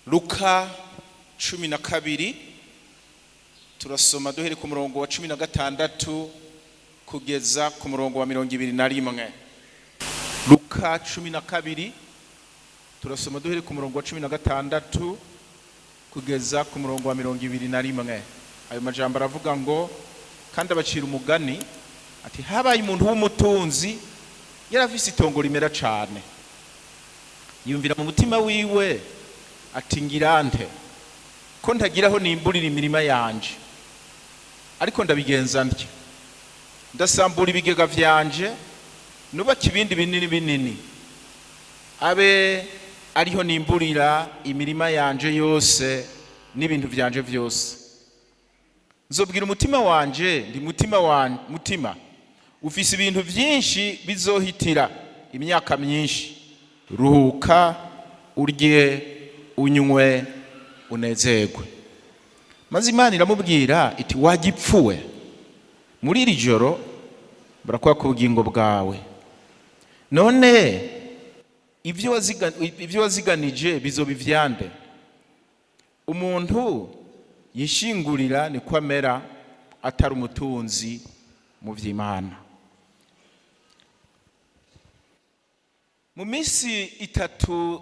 Luka 12 turasoma duhere ku murongo wa 16 kugeza ku murongo wa 21. Luka 12 turasoma duhere ku murongo wa 16 kugeza ku murongo wa 21. Ayo majambo aravuga ngo kandi abacira umugani ati habaye umuntu w'umutunzi yaravise itongo rimera cane, yumvira mu mutima wiwe ati ngirante ko ntagiraho nimburira imirima yanje, ariko ndabigenza ndya ndasambura ibigega vyanje nubaka ibindi binini binini, abe ariho nimburira imirima yanje yose n'ibintu vyanje vyose. Nzobwira umutima wanje ndi mutima ufise ibintu vyinshi bizohitira imyaka myinshi, ruhuka urye unywe unezerwe. Maze Imana iramubwira iti wagipfuwe, muri iri joro barakuba ku bugingo bwawe, none ivyo waziganije bizoba ivyande? Umuntu yishingurira niko amera atari umutunzi mu vy'Imana. Mu minsi 3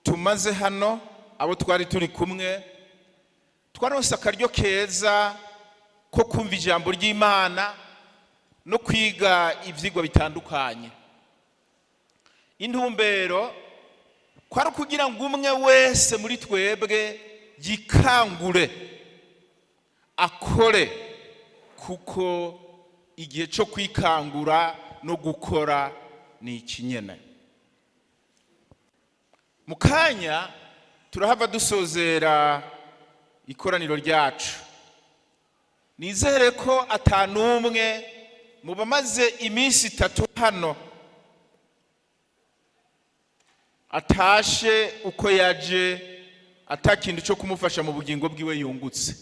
tumaze hano abo twari turi kumwe twaronse akaryo keza ko kumva ijambo ry'Imana no kwiga ivyigwa bitandukanye. Intumbero kwari kugira ngo umwe wese muri twebwe yikangure akore, kuko igihe cyo kwikangura no gukora ni ikinyene. Mukanya turahava dusozera ikoraniro ryacu. Nizere ko atanumwe mu bamaze iminsi 3 hano atashe uko yaje atakintu cyo kumufasha mu bugingo bwiwe yungutse.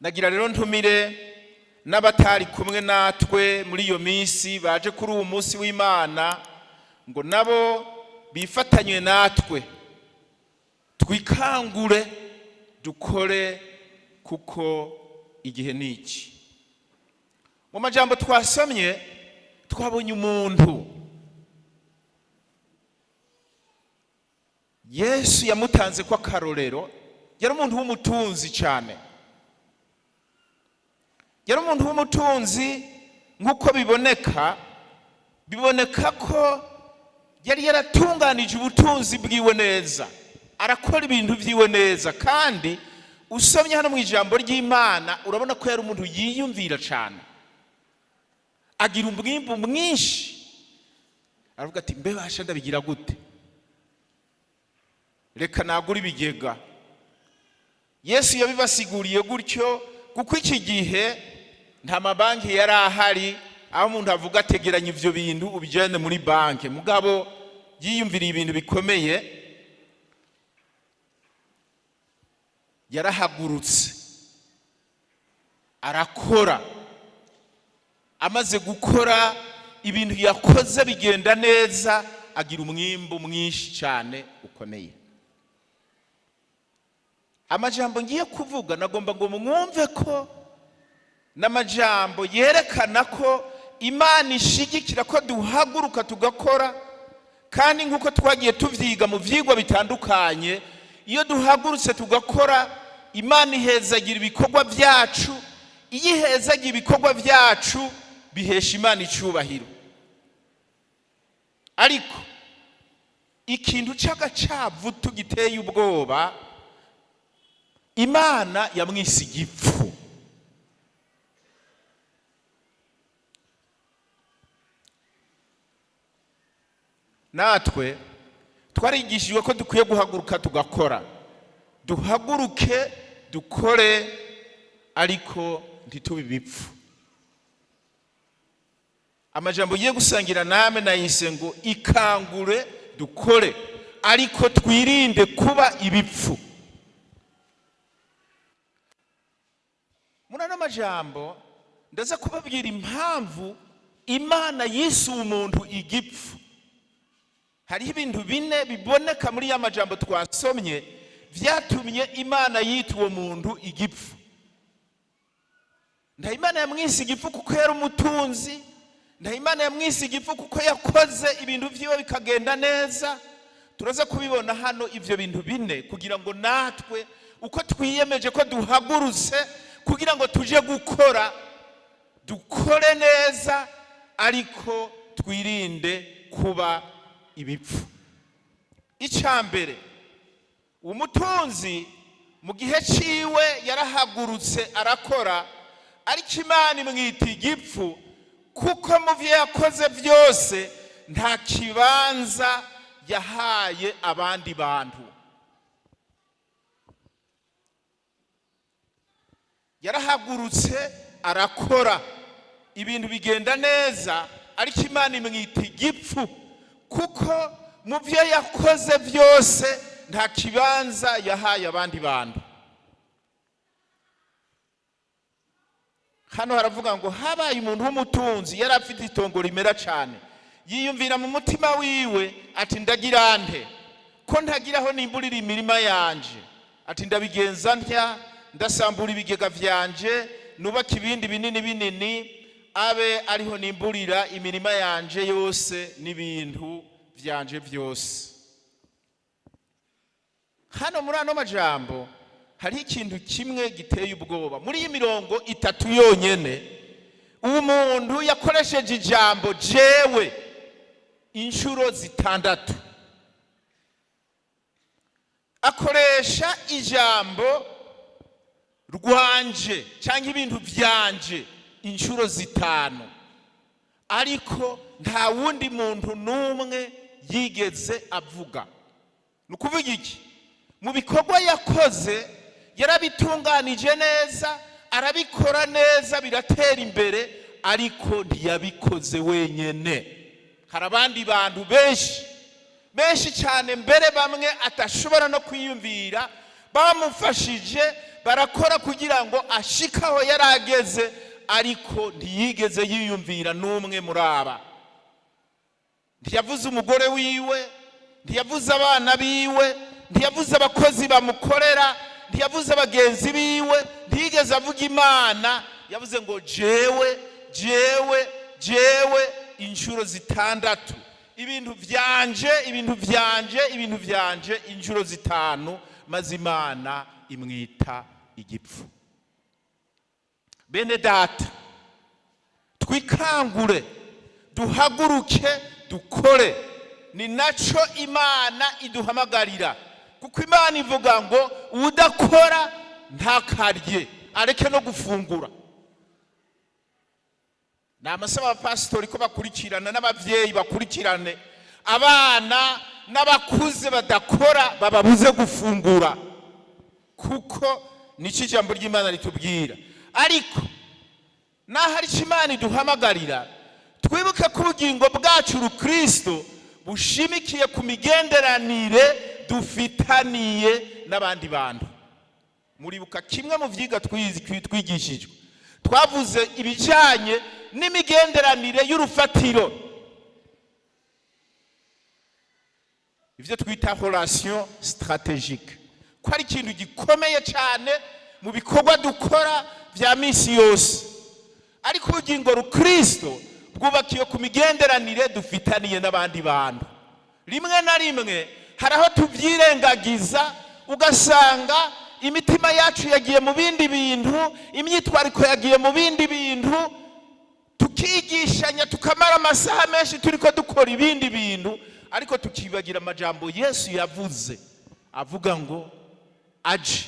Nagira rero ntumire n'abatari kumwe natwe muri iyo minsi baje kuri uwo munsi w'Imana ngo nabo bifatanywe natwe twikangure dukore, kuko igihe niki. Mu majambo twasomye twabonye umuntu Yesu yamutanze kwa karorero, yari umuntu w'umutunzi cyane. Yari umuntu w'umutunzi nk'uko biboneka ko yari yaratunganije ubutunzi bwiwe neza, arakora ibintu vyiwe neza, kandi usomye hano mu ijambo ry'Imana urabona ko yari umuntu yiyumvira cyane, agira umwimbu mwinshi. Aravuga ati mbe basha ndabigira gute? Reka nagura ibigega. Yesu yabibasiguriye gutyo kuko iki gihe nta mabanki yari ahari aho umuntu avuga ategeranya ivyo bintu ubijane muri banki. Mugabo yiyumviriye ibintu bikomeye, yarahagurutse arakora. Amaze gukora ibintu yakoze bigenda neza, agira umwimbu mwinshi cyane ukomeye. Amajambo ngiye kuvuga nagomba ngo mwumve ko n'amajambo yerekana ko Imana ishigikira ko duhaguruka tugakora, kandi nk'uko twagiye tuvyiga mu vyigwa bitandukanye, iyo duhagurutse tugakora Imana ihezagira ibikorwa vyacu. Iyo ihezagira ibikorwa vyacu bihesha Imana icubahiro. Ariko ikintu c'agacavu tugiteye ubwoba, Imana yamwise igipfu. Natwe twarigishijwe ko dukwiye guhaguruka tugakora. Duhaguruke dukore, ariko ntitube ibipfu. Amajambo ye gusangira name nayise ngo ikangure dukore, ariko twirinde kuba ibipfu. Muna n'amajambo ndaza kubabwira impamvu Imana yise umuntu igipfu. hariho ibintu bine biboneka muri ya majambo twasomye vyatumye Imana yita uwo muntu igipfu. Nta Imana yamwise igipfu kuko yari umutunzi, nta Imana yamwise igipfu kuko yakoze ibintu vyiwe bikagenda neza. Turaza kubibona hano ivyo bintu bine kugira ngo natwe uko twiyemeje ko duhagurutse kugira ngo tuje gukora dukore neza, ariko twirinde kuba ibipfu. Icambere, umutunzi mu gihe ciwe yarahagurutse arakora, ariko Imana imwita igipfu kuko mu vyo yakoze vyose nta kibanza yahaye abandi bantu. Yarahagurutse arakora, ibintu bigenda neza, ariko Imana imwita igipfu kuko mu vyo yakoze vyose nta kibanza yahaye abandi bantu. Hano haravuga ngo habaye umuntu w'umutunzi yari afite itongo rimera cyane, yiyumvira mu mutima wiwe ati ndagira nte ko ntagiraho nimburira imirima yanje, ati ndabigenza ntya, ndasambura ibigega vyanje, nubaka ibindi binini binini, abe ariho nimburira imirima yanje yose n'ibintu vyanje vyose. Hano muri ano majambo hari ikintu kimwe giteye ubwoba. Muri iyi mirongo itatu yonyene uwo muntu yakoresheje ijambo jewe inshuro zitandatu, akoresha ijambo rwanje cyangwa ibintu vyanje inshuro zitanu, ariko nta wundi muntu n'umwe yigeze avuga. Nukuvuga iki? Mu bikorwa yakoze yarabitunganije neza, arabikora neza, biratera imbere, ariko ntiyabikoze wenyene. Hari abandi bantu benshi cyane, mbere bamwe atashobora no kwiyumvira, bamufashije barakora kugira ngo ashikaho yarageze, ariko ntiyigeze yiyumvira n'umwe muri aba. Ntiyavuze umugore wiwe, ntiyavuze abana biwe, ntiyavuze abakozi bamukorera, ntiyavuze abagenzi biwe, ntiyigeze avuga Imana. Yavuze ngo jewe inshuro zitandatu, ibintu vyanje inshuro zitanu, maze Imana imwita igipfu. Bene data, twikangure, duhaguruke, dukore. Ni naco Imana iduhamagarira, kuko Imana ivuga ngo udakora ntakarye, areke no gufungura. Namasaba abapasitori ko bakurikirana, n'abavyeyi bakurikirane abana n'abakuze badakora bababuze gufungura, kuko nico ijambo ry'Imana ritubwira. Ariko nahari Imana iduhamagarira, twibuke ko ubugingo bwacu Kristo bushimikiye ku migenderanire dufitaniye n'abandi bantu. Muribuka kimwe mu vyiga twigishijwe, twavuze ibijanye n'imigenderanire y'urufatiro, ivyo twita relation stratégique, ko ari ikintu gikomeye cyane mu bikorwa dukora vya misi yose. Ariko ubugingo Kristo bwubakiye ku migenderanire dufitaniye n'abandi bantu. Rimwe na rimwe haraho tuvyirengagiza, ugasanga imitima yacu yagiye mu bindi bintu, imyitwariko yagiye mu bindi bintu, tukigishanya tukamara amasaha menshi turiko dukora ibindi bintu, ariko tukibagira amajambo Yesu yavuze, avuga ngo aje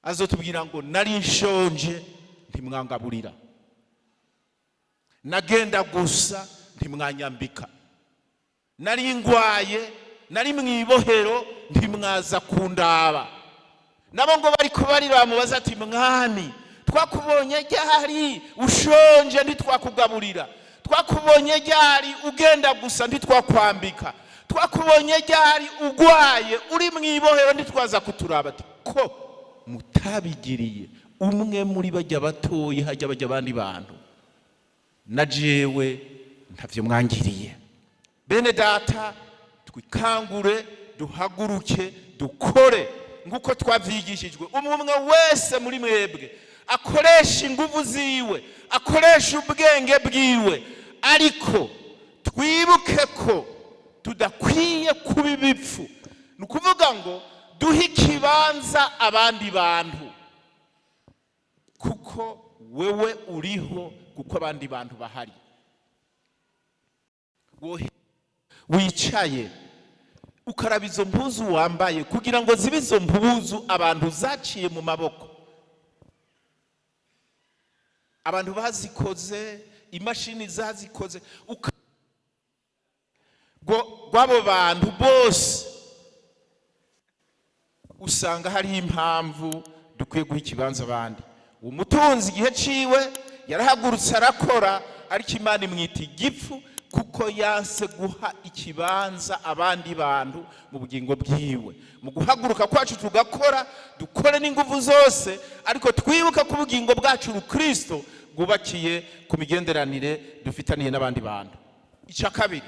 azotubwira ngo nari nshonje ntimwangaburira, nagenda gusa ntimwanyambika, nari ngwaye, nari mwibohero ntimwaza kundaba. Nabo ngo bariko bamubaza ati mwami, twakubonye ryari ushonje ntitwakugaburira, twakubonye ryari ugenda gusa ntitwakwambika, twakubonye ryari ugwaye uri mwibohero ntitwaza kuturaba. Ati ko mutabigiriye umwe muri bajya batoyi hajya bajya abandi bantu, na jewe ntavyo mwangiriye. Bene data, twikangure duhaguruke dukore nk'uko twavyigishijwe. umwe wese muri mwebwe akoresha inguvu ziwe, akoresha ubwenge bwiwe, ariko twibuke ko tudakwiye kuba ibipfu. ni ukuvuga ngo duhe ikibanza abandi bantu, kuko wewe uriho, kuko abandi bantu bahari. wicaye ukaraba izo mpuzu wambaye kugira ngo zibe izo mpuzu abantu zaciye mu maboko, abantu bazikoze, imashini zazikoze. Gwabo bantu bose usanga hari impamvu dukwiye guha ikibanza abandi. umutunzi igihe ciwe yarahagurutse arakora, ariko Imana imwita igipfu kuko yanse guha ikibanza abandi bantu mu bugingo bwiwe. mu guhaguruka kwacu tugakora, dukore n'inguvu zose, ariko twibuka ko ubugingo bwacu Kristo bwubakiye ku migenderanire dufitaniye n'abandi bantu. icya kabiri,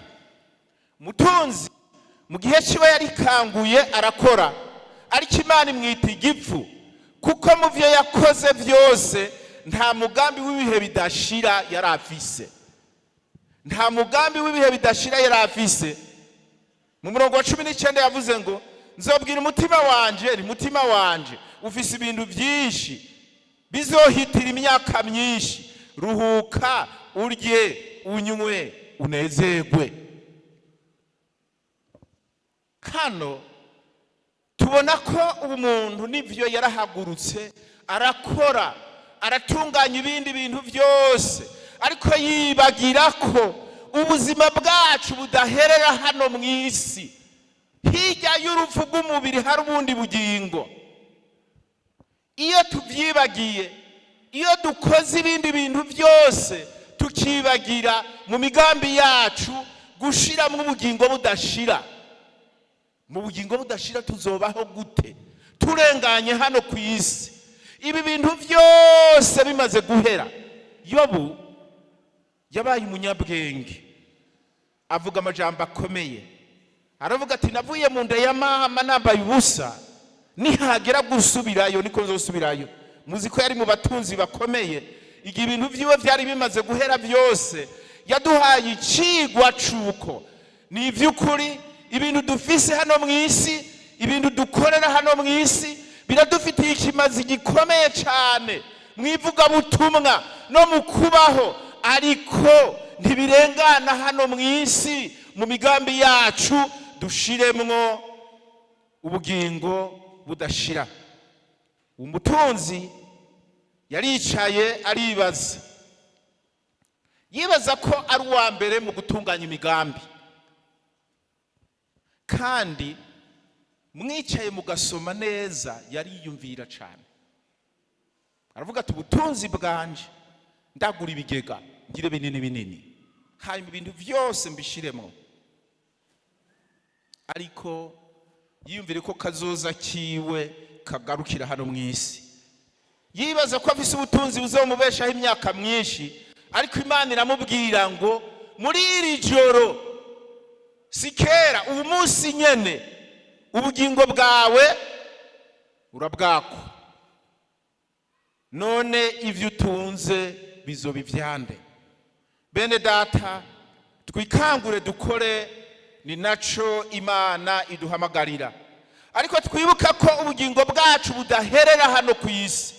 mutunzi mu gihe ciwe yarikanguye arakora, ariko Imana imwita igipfu kuko mu byo yakoze byose nta mugambi w'ibihe bidashira yari afise. nta mugambi w'ibihe bidashira yari afise. mu murongo wa 19 yavuze ngo nzobwira umutima wanje, ni mutima wanje ufise ibintu byinshi bizohitira imyaka myinshi, ruhuka urye unywe unezerwe. hano tubona ko umuntu n'ivyo yarahagurutse arakora, aratunganya ibindi bintu byose, ariko yibagira ko ubuzima bwacu budaherera hano mu isi. hirya y'urupfu rw'umubiri hari ubundi bugingo. iyo tuvyibagiye, iyo dukoze ibindi bintu byose tukibagira mu migambi yacu gushiramwo ubugingo budashira, mu bugingo budashira tuzobaho gute turenganye hano ku isi ibi bintu byose bimaze guhera? Yobu yabaye umunyabwenge, avuga amajambo akomeye, aravuga ati navuye mu nda ya mama nambaye ubusa, nihagera gusubirayo niko nzosubirayo. muzi ko yari mu batunzi bakomeye, igihe ibintu byiwe byari bimaze guhera byose, yaduhaye icigwa cuko ni ivy'ukuri ibintu dufise hano mu isi, ibintu dukorera hano mu isi biradufitiye ikimazi gikomeye cyane mu ivugabutumwa no mu kubaho, ariko ntibirengana hano mu isi. mu migambi yacu dushiremwo ubugingo budashira. umutunzi yaricaye aribaza, yibaza ko ari uwa mbere mu gutunganya imigambi. kandi mwicaye mugasoma neza yariyumvira cyane, aravuga ati ubutunzi bwanje ndagura ibigega ngire binini binini, hanyuma ibintu byose mbishiremo. ariko yiyumvire ko kazoza kiwe kagarukira hano mu isi. yibaza ko afise ubutunzi buzomubeshaho imyaka myinshi, ariko Imana iramubwira ngo muri iri joro, si kera, ubu munsi nyene ubugingo bwawe urabwako, none ivyo utunze bizoba ivyande. bene data, twikangure dukore, ni naco Imana iduhamagarira. ariko twibuka ko ubugingo bwacu budaherera hano ku isi,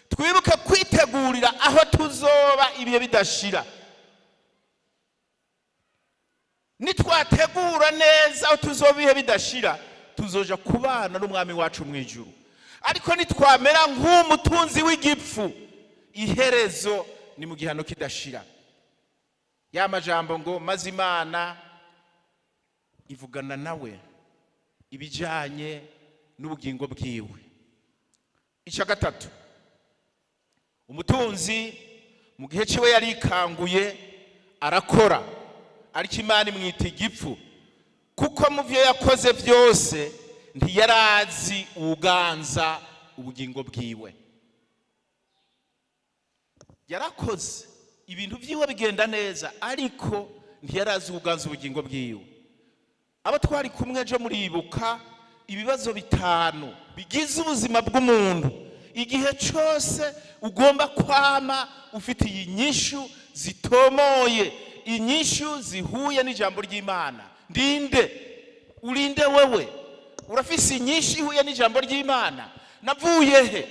twibuke kwitegurira aho tuzoba ibihe bidashira. nitwategura neza aho tuzoba ibihe bidashira, tuzoja kubana n'umwami wacu mu ijuru. ariko nitwamera nk'umutunzi w'igipfu, iherezo ni mu gihano kidashira. ya majambo ngo maze Imana ivugana nawe ibijanye n'ubugingo bwiwe. icya gatatu, umutunzi mu gihe ciwe yarikanguye arakora, ariko Imana imwita igipfu kuko mu byo yakoze byose ntiyarazi uganza ubugingo bwiwe. yarakoze ibintu byiwe bigenda neza, ariko ntiyarazi uganza ubugingo bwiwe. abo twari kumwe ejo muribuka ibibazo bitanu bigize ubuzima bw'umuntu. Igihe cyose ugomba kwama ufitiye inyishu zitomoye, inyishu zihuye n'ijambo ry'Imana. Ndinde urinde wewe, urafise inyishu ihuye n'ijambo ry'Imana. Navuye he?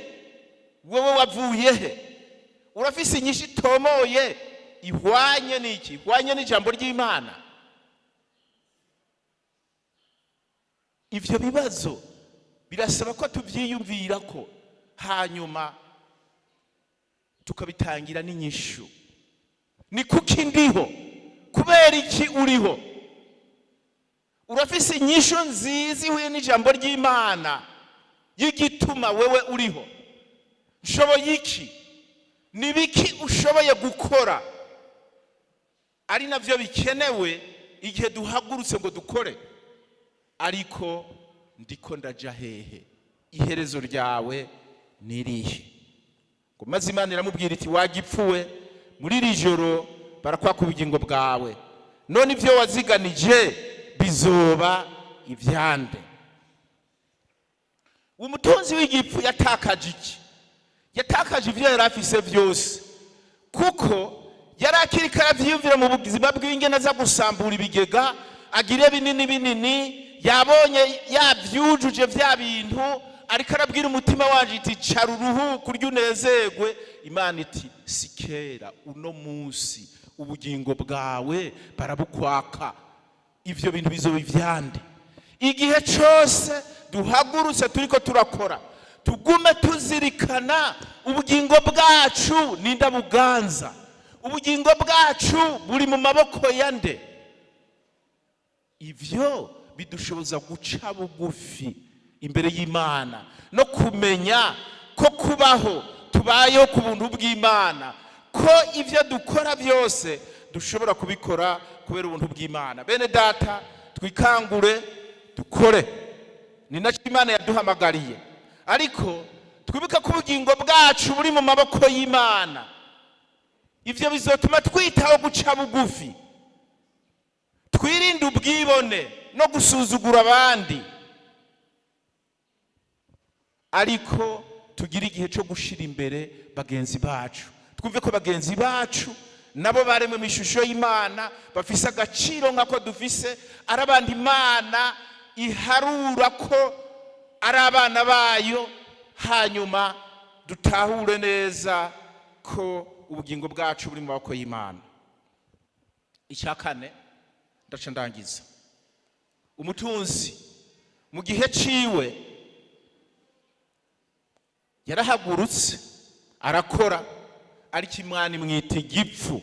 Wewe wavuye he? Urafise inyishu itomoye ihwanye n'iki? Ihwanye n'ijambo ry'Imana. Ivyo bibazo birasaba ko tuvyiyumvira ko hanyuma tukabitangira n'inyishu. Ni kuki ndiho? Kubera iki uriho? Urafise inyishu nziza ihuye n'ijambo ry'Imana y'igituma wewe uriho. Nshoboye iki? Ni biki ushoboye gukora ari navyo bikenewe igihe duhagurutse ngo dukore? Ariko ndiko ndaja hehe? Iherezo ryawe nirihe? Ngo maze Imana iramubwira iti wagipfuwe, muri iri joro barakwaka ubugingo bwawe, none ivyo waziganije bizoba ivyande. Umutunzi w'igipfu yatakaje iki? Yatakaje ivyo yari afise vyose, kuko yari akiriko aravyiyumvira mu buzima bw'ingene aza gusambura ibigega, agire binini binini, yabonye yavyujuje vya bintu, ariko arabwira umutima wanje iti cara uruhuke urye unezerwe. Imana iti sikera, uno munsi ubugingo bwawe barabukwaka, ivyo bintu bizoba ivyande. Igihe cyose duhagurutse turiko turakora, tugume tuzirikana ubugingo bwacu ninda buganza. Ubugingo bwacu buri mu maboko yande. Ivyo bidushoboza guca bugufi imbere y'Imana no kumenya ko kubaho tubayeho ku buntu bw'Imana, ko ivyo dukora byose dushobora kubikora kubera ubuntu bw'Imana. Bene data, twikangure dukore, ni nacyo Imana yaduhamagariye. Ariko twibuke ko ubugingo bwacu buri mu maboko y'Imana. Ivyo bizotuma twitaho guca bugufi, twirinde ubwibone no gusuzugura abandi, ariko tugira igihe cyo gushira imbere bagenzi bacu. Twumve ko bagenzi bacu nabo baremwe mu ishusho y'Imana, bafise agaciro nkako dufise, ari abandi Imana iharura ko ari abana bayo. Hanyuma dutahure neza ko ubugingo bwacu buri mu maboko y'Imana. Icya kane ndaca ndangiza. Umutunzi mu gihe ciwe yarahagurutse arakora, ariko Imana imwita igipfu,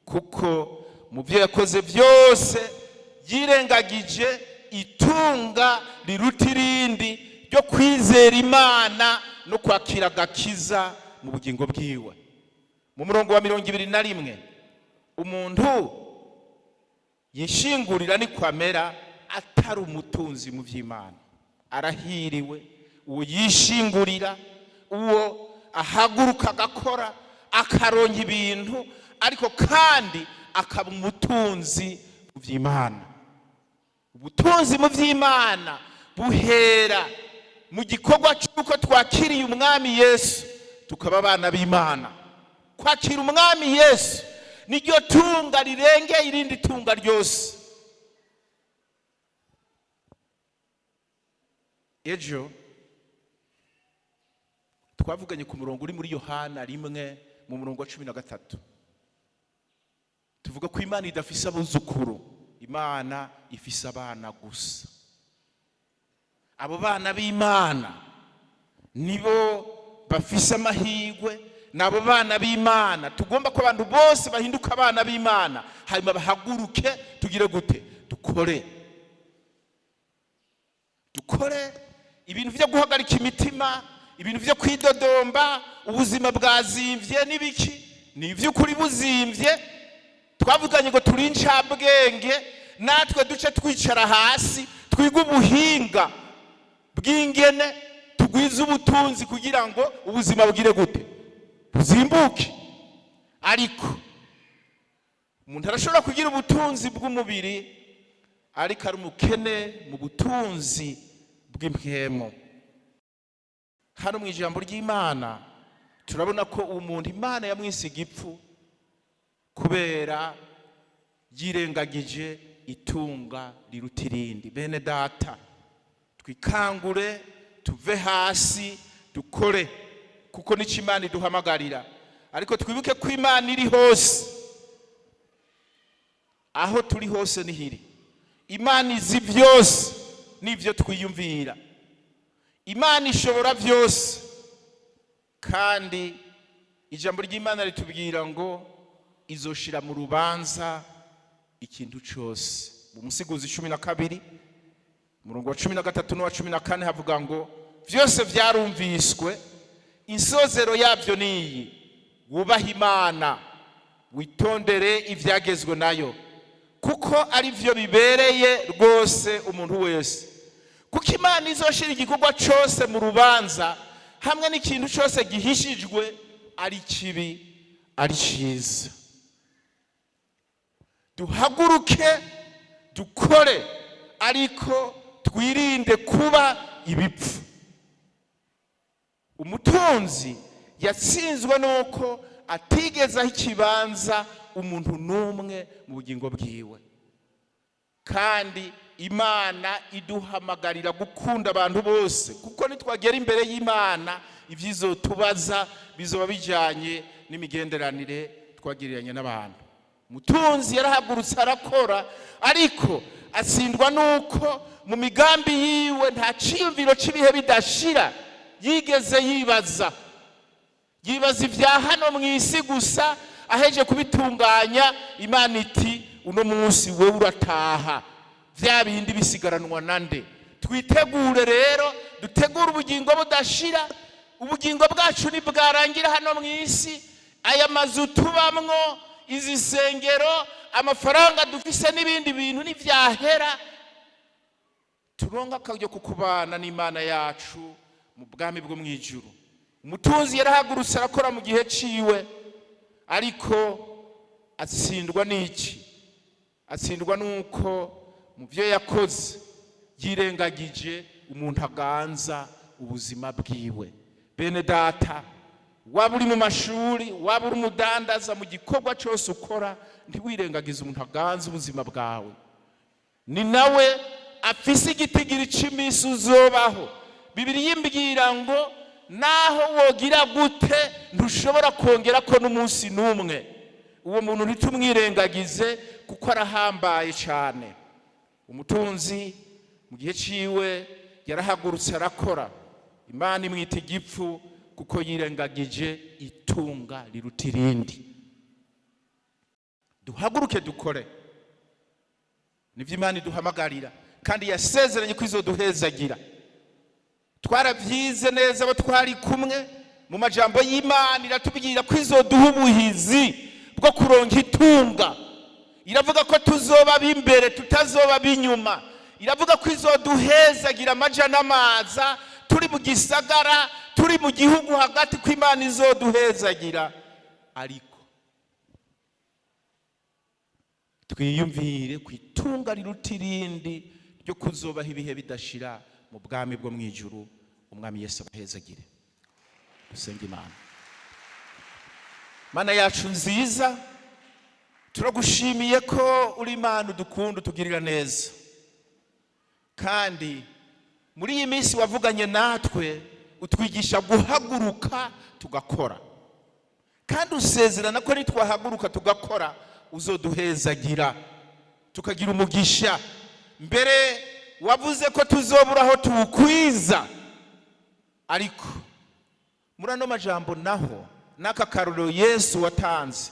kuko mu byo yakoze byose yirengagije itunga riruta irindi ryo kwizera Imana no kwakira agakiza mu bugingo bwiwe. Mu murongo wa 21, umuntu yishingurira ni kwamera atari umutunzi mu vy'Imana. Arahiriwe uwo yishingurira, uwo ahaguruka agakora akaronka ibintu, ariko kandi akaba umutunzi mu vy'Imana. Ubutunzi mu vy'Imana buhera mu gikorwa cy'uko twakiriye umwami Yesu tukaba abana b'Imana. Kwakira umwami Yesu niryo tunga rirengeye irindi tunga ryose. Ejo twavuganye ku murongo uri muri Yohana 1 mu murongo wa 13. Tuvuga ko Imana idafise abuzukuru, Imana ifise abana gusa. Abo bana b'Imana nibo bafise amahirwe, nabo bana b'Imana tugomba ko abantu bose bahinduka abana b'Imana, hanyuma bahaguruke tugire gute? Dukore ibintu byo guhagarika imitima, ibintu byo kwidodomba, ubuzima bwazimvye n'ibiki, ni ivy'ukuri buzimvye. Twavuganye ngo turi incabwenge, natwe duce twicara hasi twiga ubuhinga bw'ingene tugwiza ubutunzi kugira ngo ubuzima bugire gute? Buzimbuke. Ariko umuntu arashobora kugira ubutunzi bw'umubiri ariko ari umukene mu butunzi bw'impwemu. Hano mu ijambo ry'Imana turabona ko umuntu Imana yamwise igipfu kubera yirengagije itunga riruta irindi. Bene data, twikangure tuve hasi dukore, kuko nicyo Imana iduhamagarira. Ariko twibuke ko Imana iri hose, aho turi hose nihiri. Imana izi byose n'ibyo twiyumvira. Imana ishobora byose, kandi ijambo ry'Imana ritubwira ngo izoshira mu rubanza ikintu cyose. Mu Musiguzi 12 umurongo wa 13 n'uwa 14 havuga ngo byose byarumviswe, insozero yabyo niyi: wubaha Imana, witondere ibyagezwe nayo, kuko ari byo bibereye rwose umuntu wese. Kuko Imana izoshira igikorwa cyose mu rubanza, hamwe n'ikintu cyose gihishijwe, ari kibi ari cyiza. Duhaguruke dukore, ariko twirinde kuba ibipfu. Umutunzi yatsinzwe nuko atigeze aho ikibanza umuntu n'umwe mu bugingo bwiwe. Kandi Imana iduhamagarira gukunda abantu bose, kuko nitwagera imbere y'Imana ibyizotubaza bizoba bijanye n'imigenderanire twagiriranye n'abantu. Umutunzi yarahagurutse arakora, ariko atsindwa nuko mu migambi yiwe nta ciyumviro cy'ibihe bidashira yigeze yibaza ibya hano mu isi gusa. Aheje kubitunganya, Imana iti uno munsi wewe urataha, bya bindi bisigaranwa nande. Twitegure rero, dutegure ubugingo budashira. Ubugingo bwacu nibwarangira hano mu isi, aya mazu tubamwo, izi sengero, amafaranga dufise n'ibindi bintu nivyahera, turonka akaryo kukubana n'Imana yacu mu bwami bwo mwijuru. Umutunzi yarahagurutse arakora mu gihe ciwe, ariko atsindwa n'iki? Atsindwa nuko mu byo yakoze yirengagije umuntu aganza ubuzima bwiwe. Bene data, waba uri mu mashuri, waba uri umudandaza, mu gikorwa cyose ukora, ntiwirengagize umuntu aganza ubuzima bwawe. Ni nawe afise igitigiri cy'iminsi uzobaho. Bibiliya imbwira ngo naho wogira gute ntushobora kongera ko n'umunsi n'umwe. Uwo muntu ntitumwirengagize, kuko arahambaye cyane. Umutunzi mu gihe ciwe yarahagurutse arakora. Imana imwita igipfu kuko yirengagije itunga riruta irindi. Duhaguruke dukore, nivyo Imana iduhamagarira, kandi yasezeranye ko izoduhezagira. Twarabyize neza abo twari kumwe mu majambo y'Imana, iratubwira ko izoduha ubuhizi bwo kuronka itunga. Iravuga ko tuzoba b'imbere tutazoba b'inyuma. Iravuga ko izoduhezagira amaja n'amaza, turi mu gisagara, turi mu gihugu hagati, ko Imana izoduhezagira. Ariko twiyumvire ku itunga riruta irindi ryo kuzobaho ibihe bidashira mu bwami bwo mwijuru. Umwami Yesu abahezagire. Dusenge Imana. Mana yacu nziza, turagushimiye ko uri Imana udukunda, utugirira neza. Kandi muri iyi minsi wavuganye natwe, utwigisha guhaguruka tugakora. Kandi usezerana ko nitwahaguruka tugakora uzoduhezagira, tukagira umugisha. Mbere wavuze ko tuzobura aho tuwukwiza. Ariko muri ano majambo naho, n'aka karorero Yesu watanze,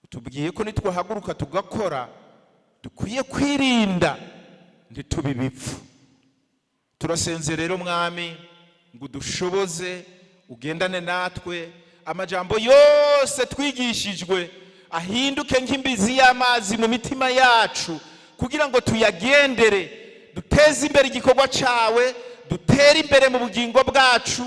utubwiye ko nitwahaguruka tugakora dukwiye kwirinda ntitubi bipfu. Turasenze rero Mwami ngo dushoboze, ugendane natwe, amajambo yose twigishijwe ahinduke nk'imbizi y'amazi mu mitima yacu, kugira ngo tuyagendere, duteze imbere igikorwa cyawe, dutere imbere mu bugingo bwacu,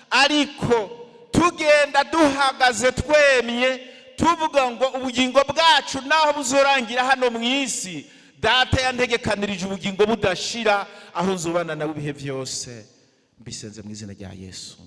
ariko tugenda duhagaze twemye, tuvuga ngo ubugingo bwacu naho buzorangira hano mu isi, data yantegekanirije ubugingo budashira aho nzubana nawe ibihe byose, mbisenze mu izina rya Yesu.